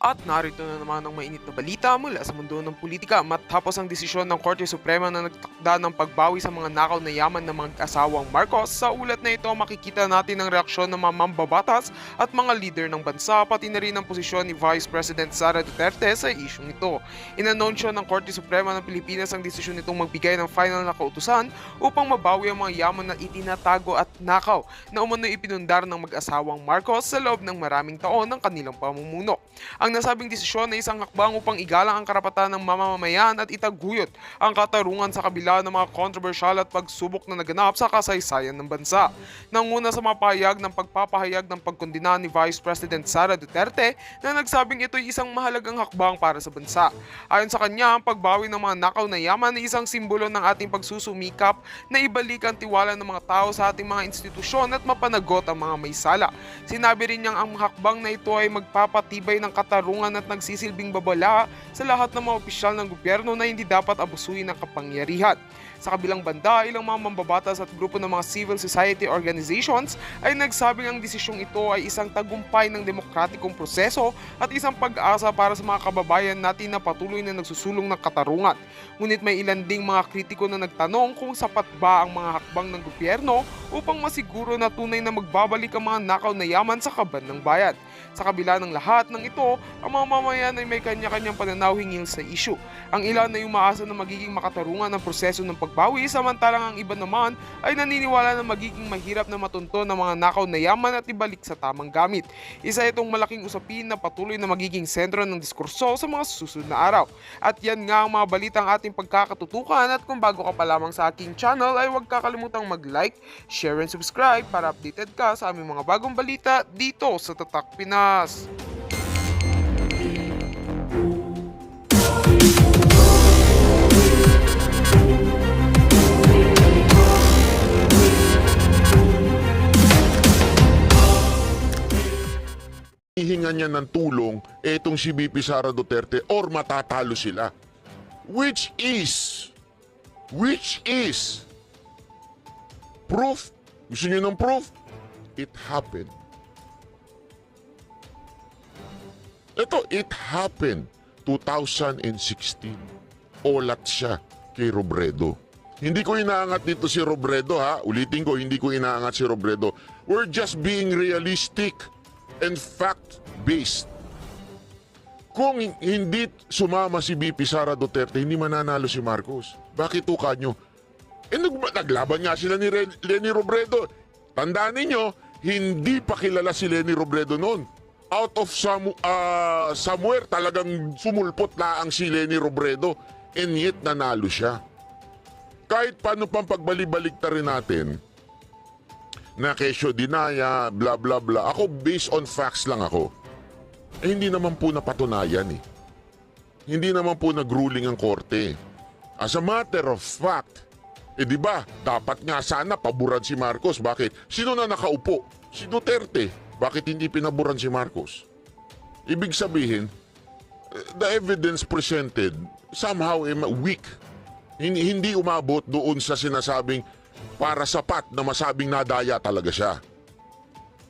At narito na naman ang mainit na balita mula sa mundo ng politika matapos ang desisyon ng Korte Suprema na nagtakda ng pagbawi sa mga nakaw na yaman ng mga asawang Marcos. Sa ulat na ito makikita natin ang reaksyon ng mga mambabatas at mga leader ng bansa pati na rin ang posisyon ni Vice President Sara Duterte sa isyong ito. Inanunsyo ng Korte Suprema ng Pilipinas ang desisyon nitong magbigay ng final na kautusan upang mabawi ang mga yaman na itinatago at nakaw na umano'y ipinundar ng mag-asawang Marcos sa loob ng maraming taon ng kanilang pamumuno. Ang nasabing desisyon ay isang hakbang upang igalang ang karapatan ng mamamayan at itaguyod ang katarungan sa kabila ng mga kontrobersyal at pagsubok na naganap sa kasaysayan ng bansa. Nanguna sa mapahayag ng pagpapahayag ng pagkondena ni Vice President Sara Duterte na nagsabing ito'y isang mahalagang hakbang para sa bansa. Ayon sa kanya, ang pagbawi ng mga nakaw na yaman ay isang simbolo ng ating pagsusumikap na ibalik ang tiwala ng mga tao sa ating mga institusyon at mapanagot ang mga may sala. Sinabi rin niyang ang hakbang na ito ay magpapatibay ng katarungan at nagsisilbing babala sa lahat ng mga opisyal ng gobyerno na hindi dapat abusuin ng kapangyarihan. Sa kabilang banda, ilang mga mambabatas at grupo ng mga civil society organizations ay nagsabing ang desisyong ito ay isang tagumpay ng demokratikong proseso at isang pag-asa para sa mga kababayan natin na patuloy na nagsusulong ng katarungan. Ngunit may ilan ding mga kritiko na nagtanong kung sapat ba ang mga hakbang ng gobyerno upang masiguro na tunay na magbabalik ang mga nakaw na yaman sa kaban ng bayan. Sa kabila ng lahat ng ito, ang mga mamayan ay may kanya-kanyang pananaw hinggil sa issue. Ang ilan ay umaasa na magiging makatarungan ang proseso ng pagbawi, samantalang ang iba naman ay naniniwala na magiging mahirap na matunto ng mga nakaw na yaman at ibalik sa tamang gamit. Isa itong malaking usapin na patuloy na magiging sentro ng diskurso sa mga susunod na araw. At yan nga ang mga balitang ating pagkakatutukan, at kung bago ka pa lamang sa aking channel ay huwag kakalimutang mag-like, share and subscribe para updated ka sa aming mga bagong balita dito sa Tatak Pinas. Hihinga niya ng tulong etong si VP Sara Duterte or matatalo sila. Which is proof. Gusto niyo ng proof? It happened. It happened 2016. Olat siya kay Robredo. Hindi ko inaangat dito si Robredo, ha. Ulitin ko, hindi ko inaangat si Robredo. We're just being realistic and fact-based. Kung hindi sumama si VP Sara Duterte, hindi mananalo si Marcos. Bakit tuka nyo? Naglaban nga sila ni Leni Robredo. Tandaan ninyo, hindi pa kilala si Leni Robredo noon. Out of somewhere, talagang sumulpot laang si Leni Robredo, and yet nanalo siya. Kahit paano pang pagbalik-balik ta rin natin, na kesyo dinaya, bla bla bla. Ako, based on facts lang ako. Hindi naman po napatunayan eh. Hindi naman po nag-ruling ang korte. As a matter of fact, di ba, dapat nga sana paboran si Marcos. Bakit? Sino na nakaupo? Si Duterte. Bakit hindi pinaboran si Marcos? Ibig sabihin, the evidence presented somehow weak. Hindi umabot doon sa sinasabing para sapat na masabing nadaya talaga siya.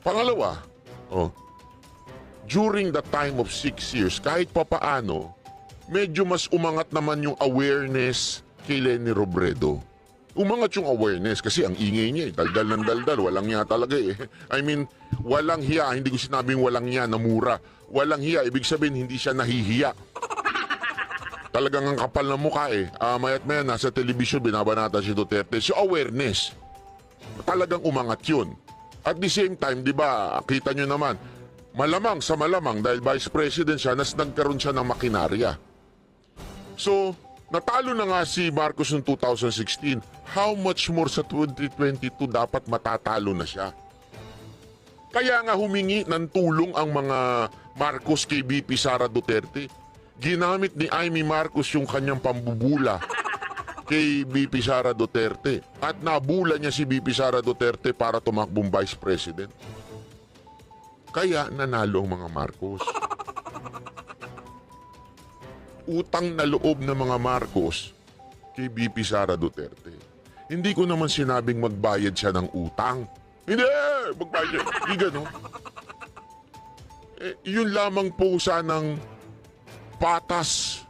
Pangalawa, during the time of 6 years, kahit papaano, medyo mas umangat naman yung awareness kay Leni Robredo. Umangat yung awareness kasi ang ingay niya, daldal ng daldal, walang hiya talaga eh. I mean, walang hiya, hindi ko sinabing walang hiya na mura. Walang hiya, ibig sabihin hindi siya nahihiya. Talagang ang kapal ng mukha eh. Mayat maya, nasa telebisyon, binabanata si Duterte. So awareness, talagang umangat yun. At the same time, di ba, kita nyo naman, malamang sa malamang, dahil Vice President siya, nagkaroon siya ng makinarya. So, natalo na nga si Marcos noong 2016. How much more sa 2022 dapat matatalo na siya? Kaya nga humingi ng tulong ang mga Marcos kay VP Sara Duterte. Ginamit ni Amy Marcos yung kanyang pambubula kay VP Sara Duterte. At nabula niya si VP Sara Duterte para tumakbong Vice President. Kaya nanalo ang mga Marcos. Utang na loob ng mga Marcos kay VP Sara Duterte. Hindi ko naman sinabing magbayad siya ng utang. Hindi! Magbayad siya. Hindi gano'n. Yun lamang po sanang patas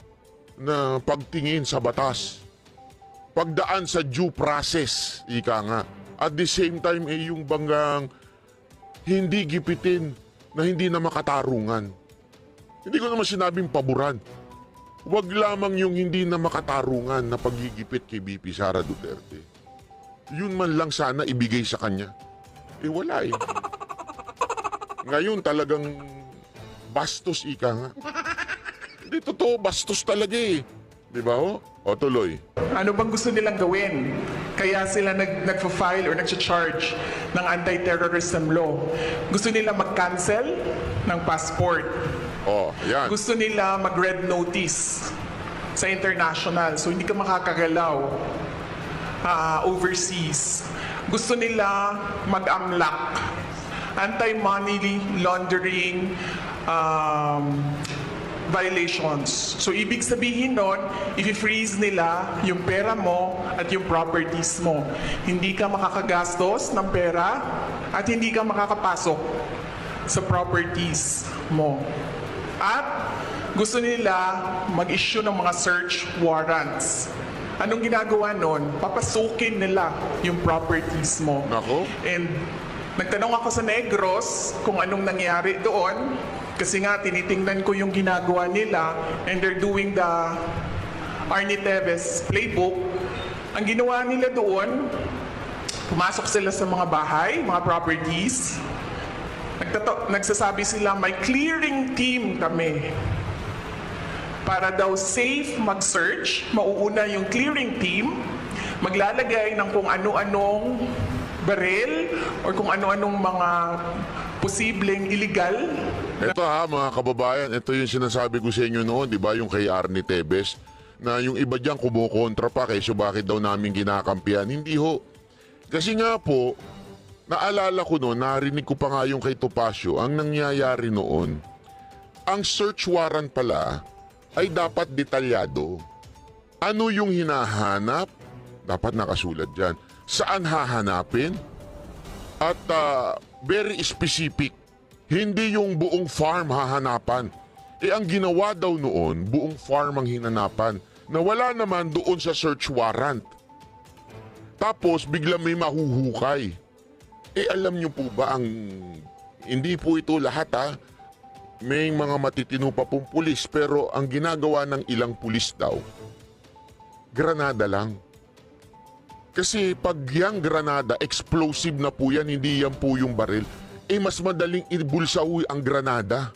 na pagtingin sa batas. Pagdaan sa due process, ika nga. At the same time, yung banggang hindi gipitin na hindi na makatarungan. Hindi ko naman sinabing paboran. Huwag lamang yung hindi na makatarungan na paggigipit kay BP Sara Duterte. Yun man lang sana ibigay sa kanya. Wala eh. Ngayon talagang bastos, ika nga. Hindi totoo, bastos talaga eh. Di ba ho? O tuloy. Ano bang gusto nilang gawin? Kaya sila nagfa-file or nag-charge ng anti-terrorism law. Gusto nila mag-cancel ng passport. Yan. Gusto nila mag-red notice sa international. So hindi ka makakagalaw overseas. Gusto nila mag-amlak. Anti-money laundering violations. So, ibig sabihin nun, i-freeze nila yung pera mo at yung properties mo. Hindi ka makakagastos ng pera at hindi ka makakapasok sa properties mo. At gusto nila mag-issue ng mga search warrants. Anong ginagawa nun? Papasukin nila yung properties mo. Nako. And nagtanong ako sa Negros kung anong nangyari doon. Kasi nga, tinitingnan ko yung ginagawa nila and they're doing the Arnie Teves playbook. Ang ginawa nila doon, pumasok sila sa mga bahay, mga properties. Nagsasabi sila, may clearing team kami. Para daw safe mag-search, mauuna yung clearing team, maglalagay ng kung ano-anong baril or kung ano-anong mga posibleng illegal. Ito mga kababayan, ito yung sinasabi ko sa inyo noon, di ba, yung kay Arnie Teves, na yung iba dyan kumukontra pa kaysa bakit daw namin kinakampihan. Hindi ho. Kasi nga po, naalala ko noon, narinig ko pa nga yung kay Topacio, ang nangyayari noon, ang search warrant pala ay dapat detalyado. Ano yung hinahanap? Dapat nakasulat dyan. Saan hahanapin? At very specific. Hindi yung buong farm hahanapan. Ang ginawa daw noon, buong farm ang hinanapan na wala naman doon sa search warrant. Tapos bigla may mahuhukay. Alam nyo po ba hindi po ito lahat may mga matitino pa pong pulis pero ang ginagawa ng ilang pulis daw, granada lang. Kasi pag yung granada, explosive na po yan, hindi yan po yung baril. Mas madaling ibulsaw ang granada.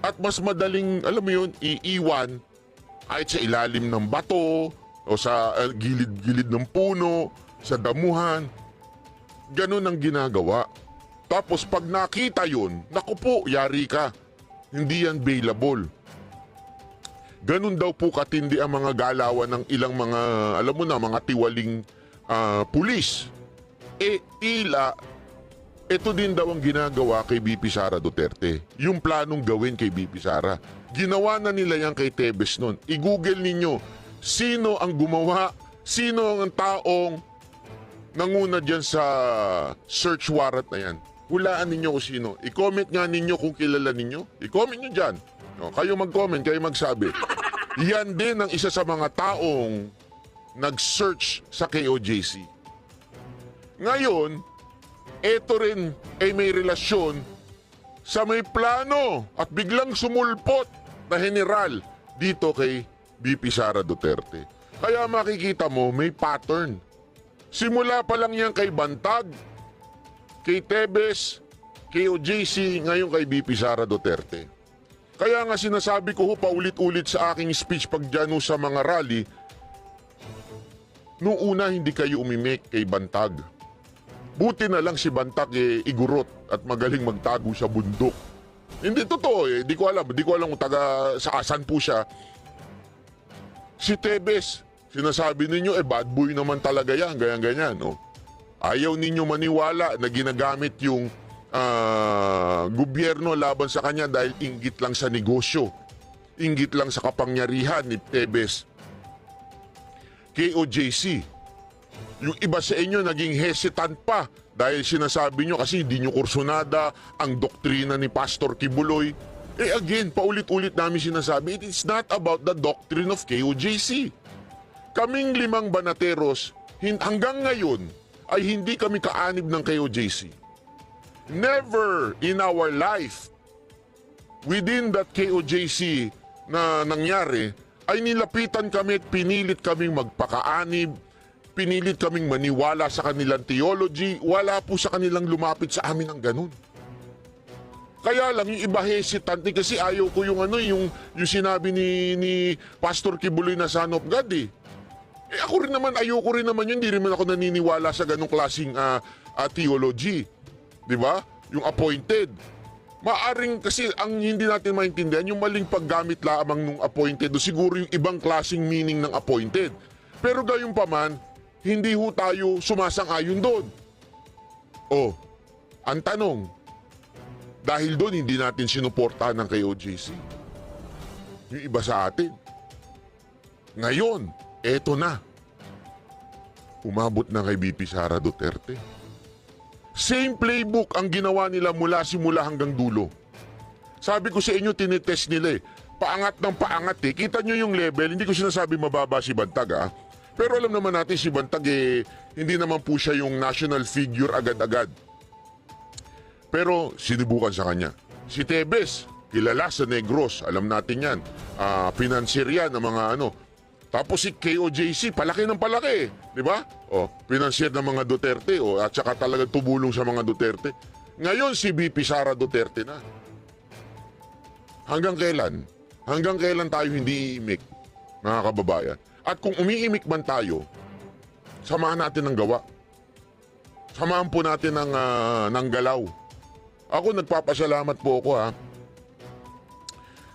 At mas madaling, alam mo yun, iiwan kahit sa ilalim ng bato o sa gilid-gilid ng puno, sa damuhan. Ganun ang ginagawa. Tapos pag nakita yun, naku po, yari ka. Hindi yan bailable. Ganun daw po katindi ang mga galawan ng ilang mga, alam mo na, mga tiwaling pulis. Tila, ito din daw ang ginagawa kay BP Sara Duterte. Yung planong gawin kay BP Sara. Ginawa na nila yan kay Teves noon. I-google ninyo, sino ang gumawa, sino ang taong nanguna dyan sa search warrant na yan. Hulaan ninyo kung sino. I-comment nga ninyo kung kilala ninyo. I-comment nyo dyan. No, kayo mag-comment, kayo magsabi. Yan din ang isa sa mga taong nag-search sa KOJC. Ngayon, ito rin ay may relasyon sa may plano at biglang sumulpot na general dito kay BP Sara Duterte. Kaya makikita mo, may pattern. Simula pa lang yan kay Bantag, kay Teves, kay OJC, ngayon kay BP Sara Duterte. Kaya nga sinasabi ko paulit-ulit sa aking speech pag dyan sa mga rally, noong una hindi kayo umimik kay Bantag. Buti na lang si Bantag igurot at magaling magtago sa bundok. Hindi totoo Di ko alam kung taga saan po siya. Si Teves, sinasabi ninyo bad boy naman talaga yan, ganyan-ganyan. No? Ayaw ninyo maniwala na ginagamit yung gobyerno laban sa kanya dahil inggit lang sa negosyo. Inggit lang sa kapangyarihan ni Teves. KOJC. Yung iba sa inyo naging hesitant pa Dahil sinasabi nyo kasi hindi nyo kursunada ang doktrina ni Pastor Kibuloy. Again, paulit-ulit namin sinasabi, it is not about the doctrine of KOJC. Kaming 5 banateros, hanggang ngayon, ay hindi kami kaanib ng KOJC. Never in our life, within that KOJC na nangyari, ay nilapitan kami at pinilit kaming magpakaanib, pinilit kaming maniwala sa kanilang theology, wala po sa kanilang lumapit sa amin ng ganun. Kaya lang yung iba hesitant kasi ayaw ko yung yung sinabi ni Pastor Kibuloy na Son of God eh. Ako rin naman, ayoko rin naman yun, hindi rin naman ako naniniwala sa ganung klaseng theology. Di ba? Yung appointed. Maaring kasi ang hindi natin maintindihan, yung maling paggamit lamang ng appointed o siguro yung ibang klaseng meaning ng appointed. Pero gayon pa man, hindi ho tayo sumasang-ayon doon. Ang tanong, dahil doon hindi natin sinuportahan ng KOJC. Yung iba sa atin. Ngayon, eto na. Umabot na kay BP Sara Duterte. Same playbook ang ginawa nila mula simula hanggang dulo. Sabi ko sa inyo, tinitest nila eh. Paangat ng paangat eh. Kita nyo yung level, hindi ko sinasabi mababa si Bantag ah. Pero alam naman natin si Bantag eh, hindi naman po siya yung national figure agad-agad. Pero sinubukan sa kanya. Si Tebes, kilala sa Negros, alam natin yan. Financier yan ng mga Tapos si KOJC, palaki ng palaki, di ba? Financier ng mga Duterte, at saka talagang tumulong sa mga Duterte. Ngayon si BP Sara Duterte na. Hanggang kailan? Hanggang kailan tayo hindi iimik, mga kababayan? At kung umiimik man tayo, samahan natin ng gawa. Samahan po natin ng galaw. Ako nagpapasalamat po ako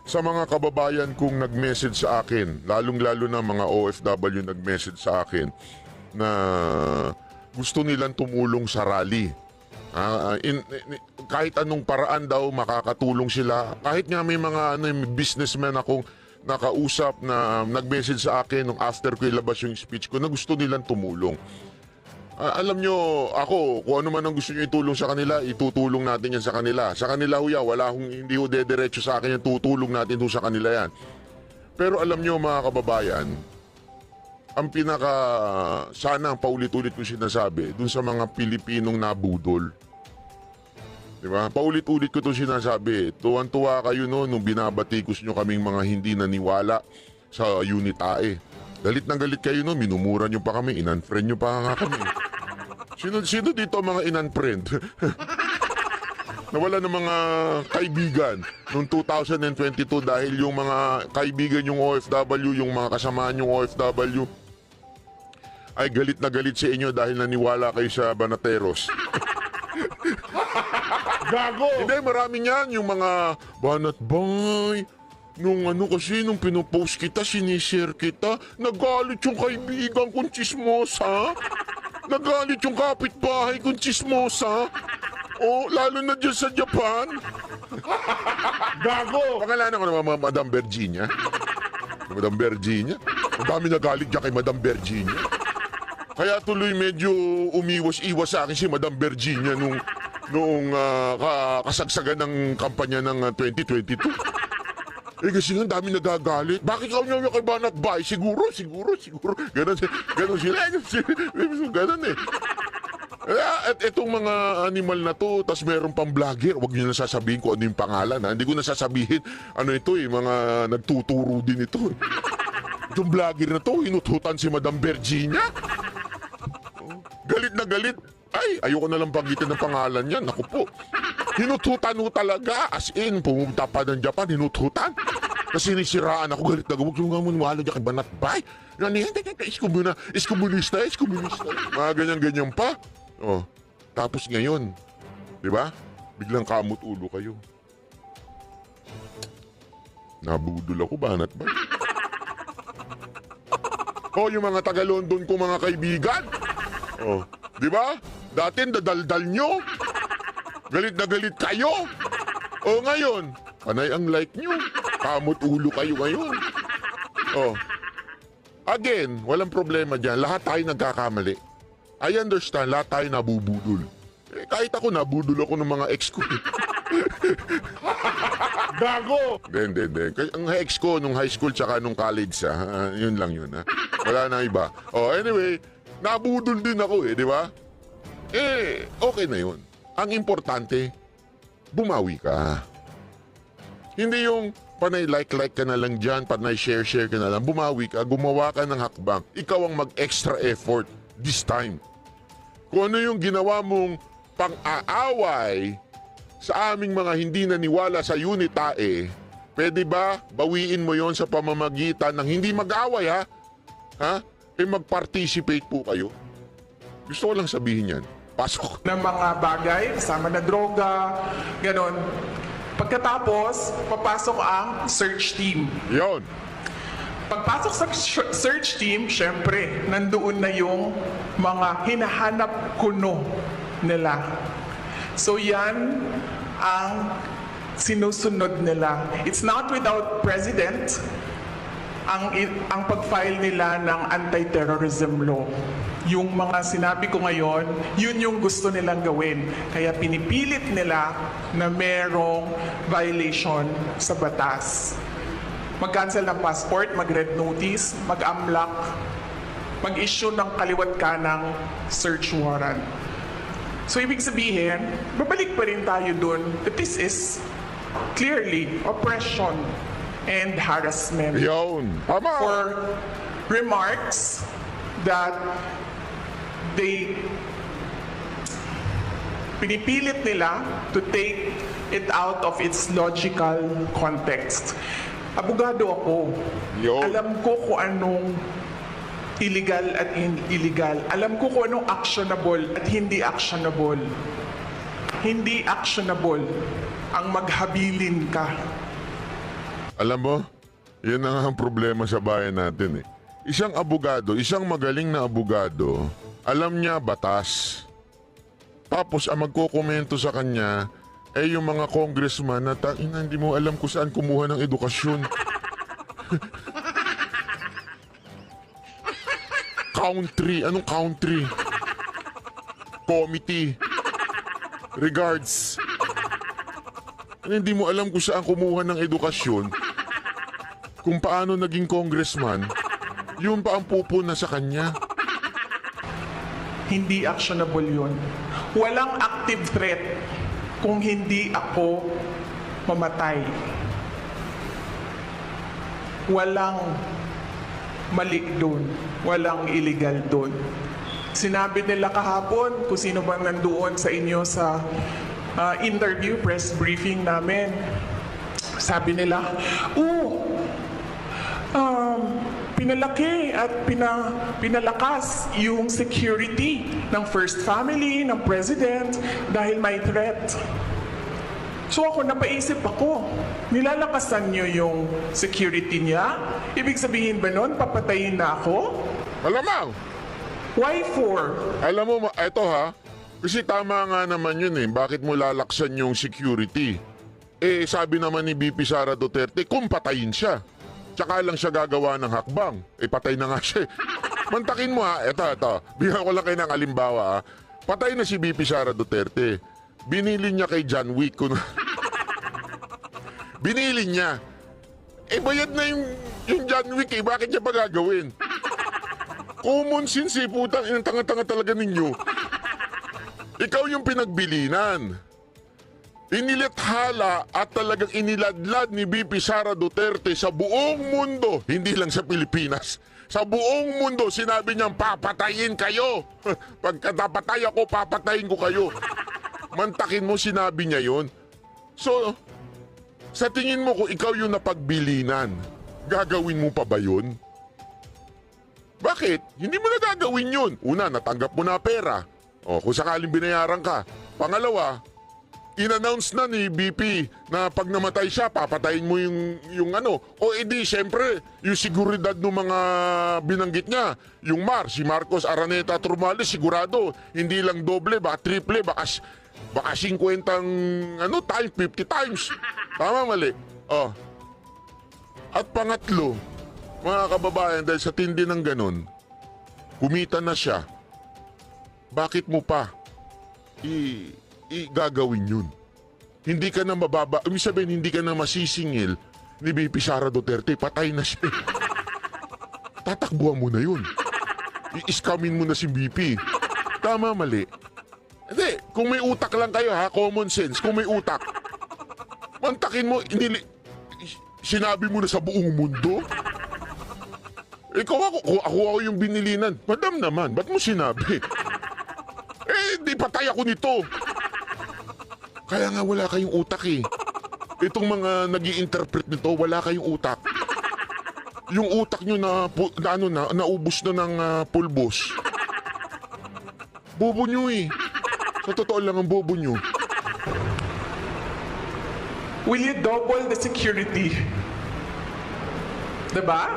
sa mga kababayan kong nag-message sa akin, lalong-lalo na mga OFW nag-message sa akin na gusto nilang tumulong sa rally. Kahit anong paraan daw makakatulong sila. Kahit nga may mga businessmen akong nakausap na nag-message sa akin nung after ko ilabas yung speech ko na gusto nilang tumulong. Alam nyo, ako, kung ano man ang gusto nyo itulong sa kanila, itutulong natin yan sa kanila. Sa kanila huya, hindi ho dediretso sa akin yan, tutulong natin ho sa kanila yan. Pero alam nyo mga kababayan, ang sana ang paulit-ulit ko sinasabi, dun sa mga Pilipinong nabudol. Diba? Paulit-ulit ko itong sinasabi, tuwan-tuwa kayo nung binabatikos nyo kaming mga hindi naniwala sa Unit AE. Galit na galit kayo minumura nyo pa kami, in-unfriend nyo pa nga kami. Sino dito mga in-unfriend? Nawala ng mga kaibigan noong 2022 dahil yung mga kaibigan yung OFW, yung mga kasamaan yung OFW, ay galit na galit sa inyo dahil naniwala kayo sa Banateros. Gago! Hindi, marami niyan, yung mga Banat Boy. Nung pinupost kita, sinishare kita, nagalit yung kaibigan kong chismosa. Nagalit yung kapitbahay kong chismosa. Lalo na dyan sa Japan. Gago! Pangalanan ko naman Madam Virginia. Madam Virginia? Ang dami nagalit dyan kay Madam Virginia. Kaya tuloy medyo umiwas-iwas sa akin si Madam Virginia noong kasagsagan ng kampanya ng 2022. Kasi nga dami nagagalit. Bakit ka nyo kay Banat Bay? Siguro. Ganon sila. Ganon eh. At itong mga animal na to, tas meron pang vlogger, huwag nyo na sasabihin kung ano yung pangalan. Hindi ko na sasabihin, mga nagtuturo din ito. Itong vlogger na to, hinututan si Madam Virginia. Galit na galit. Ayoko na lang panggitin ng pangalan yan. Naku po. Hinututan ho talaga. As in, pumunta pa ng Japan, hinututan. Kasi nisiraan ako, galit na huwag yung nga maniwala dyan kay Banat Bay. Iskomunista. Mga ganyan-ganyan pa. Tapos ngayon, di ba? Biglang kamot ulo kayo. Nabudol ako, Banat Bay. Yung mga taga-London ko mga kaibigan. Di ba? Dati dadaldal nyo. Galit na galit kayo. Ngayon, panay ang like nyo. Kamot ulo kayo ngayon. Again, walang problema dyan. Lahat tayo nagkakamali. I understand, lahat tayo nabubudol. Kahit ako, nabudol ako ng mga ex ko. Gago! Hindi. Kasi ang ex ko nung high school tsaka nung college, yun lang yun. Wala na iba. Oh, anyway, nabudol din ako di ba? Okay na yun. Ang importante, bumawi ka. Hindi yung panay like ka na lang dyan, panay share ka na lang. Bumawi ka, gumawa ka ng hakbang. Ikaw ang mag-extra effort this time. Kung ano yung ginawa mong pang-aaway sa aming mga hindi naniwala sa Unitae, pwede ba bawiin mo yon sa pamamagitan ng hindi mag-away ha? Mag-participate po kayo. Gusto ko lang sabihin yan. Pasok. Ng mga bagay, kasama na droga, ganon. Pagkatapos, papasok ang search team. Yon. Pagpasok sa search team, syempre, nandoon na yung mga hinahanap kuno nila. So yan ang sinusunod nila. It's not without precedent ang pag-file nila ng anti-terrorism law. Yung mga sinabi ko ngayon, yun yung gusto nilang gawin. Kaya pinipilit nila na merong violation sa batas. Mag-cancel ng passport, mag-red notice, mag-amlak, mag-issue ng kaliwat kanang search warrant. So ibig sabihin, babalik pa rin tayo dun that this is clearly oppression and harassment. Yon. Tama. For remarks that pinipilit nila to take it out of its logical context. Abogado ako. Yo. Alam ko kung anong illegal at illegal. Alam ko kung anong actionable at hindi actionable. Hindi actionable ang maghabilin ka. Alam mo, yan ang problema sa bayan natin Isang abogado, isang magaling na abogado, alam niya batas. Tapos ang magkokomento sa kanya yung mga congressman na hindi mo alam kung saan kumuha ng edukasyon. Country, anong country? Committee. Regards. Hindi mo alam kung saan kumuha ng edukasyon. Kung paano naging congressman, yun pa ang pupuna sa kanya. Hindi actionable yun. Walang active threat kung hindi ako mamatay. Walang mali doon. Walang illegal doon. Sinabi nila kahapon kung sino bang nandoon sa inyo sa interview, press briefing namin. Sabi nila, pinalaki at pinalakas yung security ng First Family, ng President dahil may threat. So ako, napaisip ako, nilalakasan niyo yung security niya? Ibig sabihin ba nun, papatayin na ako? Malamang! Why for? Alam mo, eto kasi tama nga naman yun Bakit mo lalaksan yung security? Sabi naman ni BP Sara Duterte, kung patayin siya. Tsaka lang siya gagawa ng hakbang. Patay na nga siya. Mantakin mo eto. Bigyan ko lang kayo ng alimbawa Patay na si BP Sara Duterte. Binili niya kay John Wick. Binili niya. Bayad na yung John Wick Bakit niya pa gagawin? Common sense putang. Ang tanga-tanga talaga ninyo. Ikaw yung pinagbilinan. Inilathala at talagang iniladlad ni BP Sara Duterte sa buong mundo, hindi lang sa Pilipinas. Sa buong mundo, sinabi niyang papatayin kayo. Pagka napatay ako, papatayin ko kayo. Mantakin mo, sinabi niya yun. So, sa tingin mo kung ikaw yung napagbilinan, gagawin mo pa ba yun? Bakit? Hindi mo na gagawin yun. Una, natanggap mo na pera. Kung sakaling binayaran ka. Pangalawa, in-announce na ni BP na pag namatay siya, papatayin mo yung ano. Siyempre, yung seguridad ng mga binanggit niya. Yung si Marcos Araneta Trumales, sigurado. Hindi lang doble, baka triple, baka 50 times, 50 times. Tama, mali. At pangatlo, mga kababayan, dahil sa tindi ng ganun, kumita na siya. Bakit mo pa gagawin yun. Hindi ka na mababa, ibig sabihin, hindi ka na masisingil ni VP Sara Duterte, patay na siya. Tatakbuhan mo na yun. I-scamin mo na si VP. Tama, mali. Hindi, kung may utak lang kayo ha, common sense, kung may utak, mantakin mo, sinabi mo na sa buong mundo. Ikaw ako yung binilinan. Madam naman, ba't mo sinabi? Di patay ako nito. Kaya nga wala kayong utak eh. Itong mga nag-i-interpret nito, wala kayong utak. Yung utak nyo naubos na ng pulbos. Bobo nyo eh. Sa totoo lang ang bobo nyo. Will you double the security? Diba?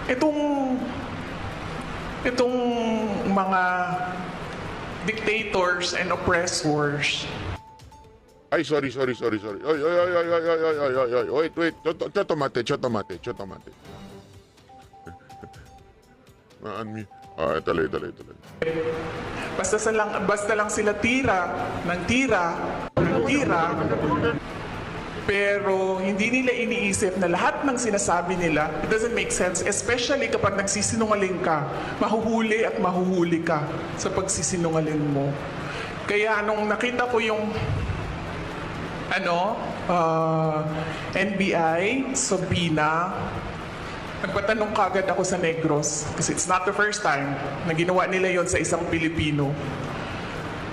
Itong mga dictators and oppressors. Ay, sorry. Oy, wait. Chotomate. Talay. Basta lang sila tira. Pero hindi nila iniisip na lahat ng sinasabi nila, it doesn't make sense. Especially kapag nagsisinungaling ka, mahuhuli ka sa pagsisinungaling mo. Kaya nung nakita ko yung NBI, subpoena, nagpatanong kagad ako sa Negros kasi it's not the first time na ginawa nila yon sa isang Pilipino.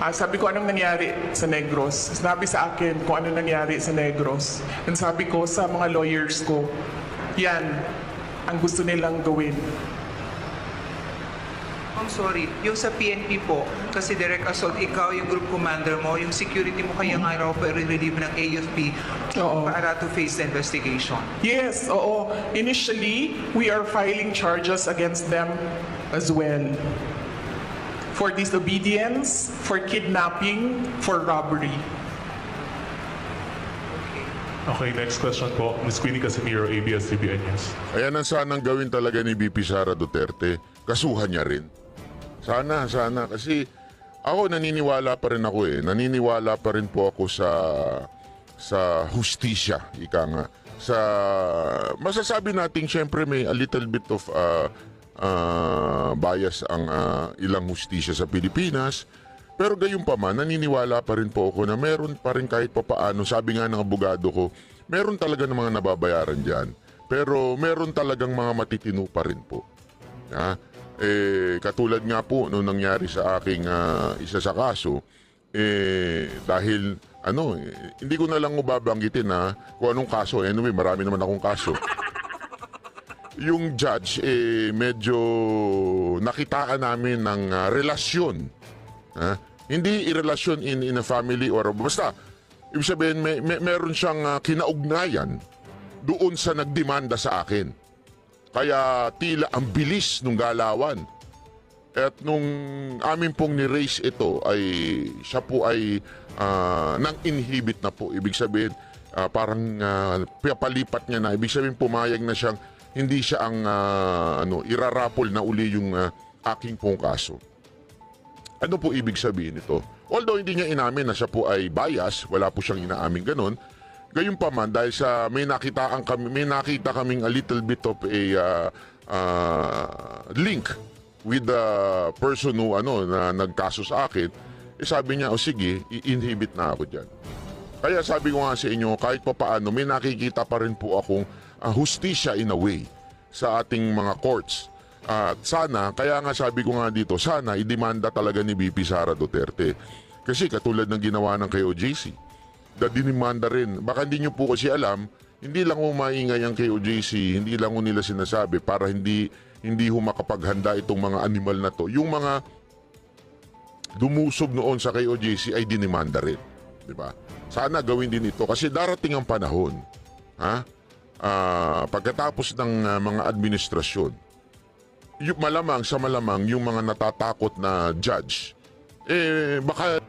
Sabi ko, anong nangyari sa Negros? Sinabi sa akin kung ano nangyari sa Negros. And sabi ko sa mga lawyers ko, yan ang gusto nilang gawin. I'm sorry, yung sa PNP po, kasi direct assault, ikaw yung group commander mo, yung security mo kaya nga raw i-relieve ng AFP para to face the investigation. Yes, oo. Initially, we are filing charges against them as well. For disobedience, for kidnapping, for robbery. Okay, next question po. Ms. Queenie Casimiro, ABS-CBN News. Ayan ang sanang gawin talaga ni VP Sara Duterte. Kasuhan niya rin. Sana. Kasi ako naniniwala pa rin ako eh. Naniniwala pa rin po ako sa hustisya, ika nga. Masasabi natin, syempre may a little bit of bias ang ilang hustisya sa Pilipinas. Pero gayunpaman, naniniwala pa rin po ako na meron pa rin kahit papaano, sabi nga ng abogado ko, meron talaga ng mga nababayaran dyan. Pero meron talagang mga matitino pa rin po. Katulad nga po nung nangyari sa aking isa sa kaso, dahil hindi ko na lang babanggitin kung anong kaso. Anyway, marami naman akong kaso. Yung judge, medyo nakitaan namin ng relasyon. Hindi relasyon in a family or basta. Ibig sabihin, meron siyang kinaugnayan doon sa nagdemanda sa akin. Kaya tila ang bilis nung galawan. At nung amin pong ni-raise ito, siya po ay nang-inhibit na po. Ibig sabihin, parang palipat niya na. Ibig sabihin, pumayag na siyang hindi siya ang irarapol na uli yung aking pong kaso. Ano po ibig sabihin nito? Although hindi niya inamin na siya po ay bias, wala po siyang inaamin ganun. Gayunpaman, dahil sa may nakita kaming a little bit of a link with the person who na nagkaso sa akin, sabi niya, sige, i-inhibit na ako dyan. Kaya sabi ko nga sa inyo, kahit pa paano, may nakikita pa rin po akong hustisya in a way sa ating mga courts. At sana, kaya nga sabi ko nga dito, sana idemanda talaga ni VP Sara Duterte. Kasi katulad ng ginawa ng KOJC, dinimanda rin. Baka hindi nyo po kasi alam, hindi lang maingay ang KOJC, hindi lang nila sinasabi para hindi makapaghanda itong mga animal na to. Yung mga dumusob noon sa KOJC ay dinimanda rin. Diba? Sana gawin din ito kasi darating ang panahon. Pagkatapos ng mga administrasyon, malamang yung mga natatakot na judge, baka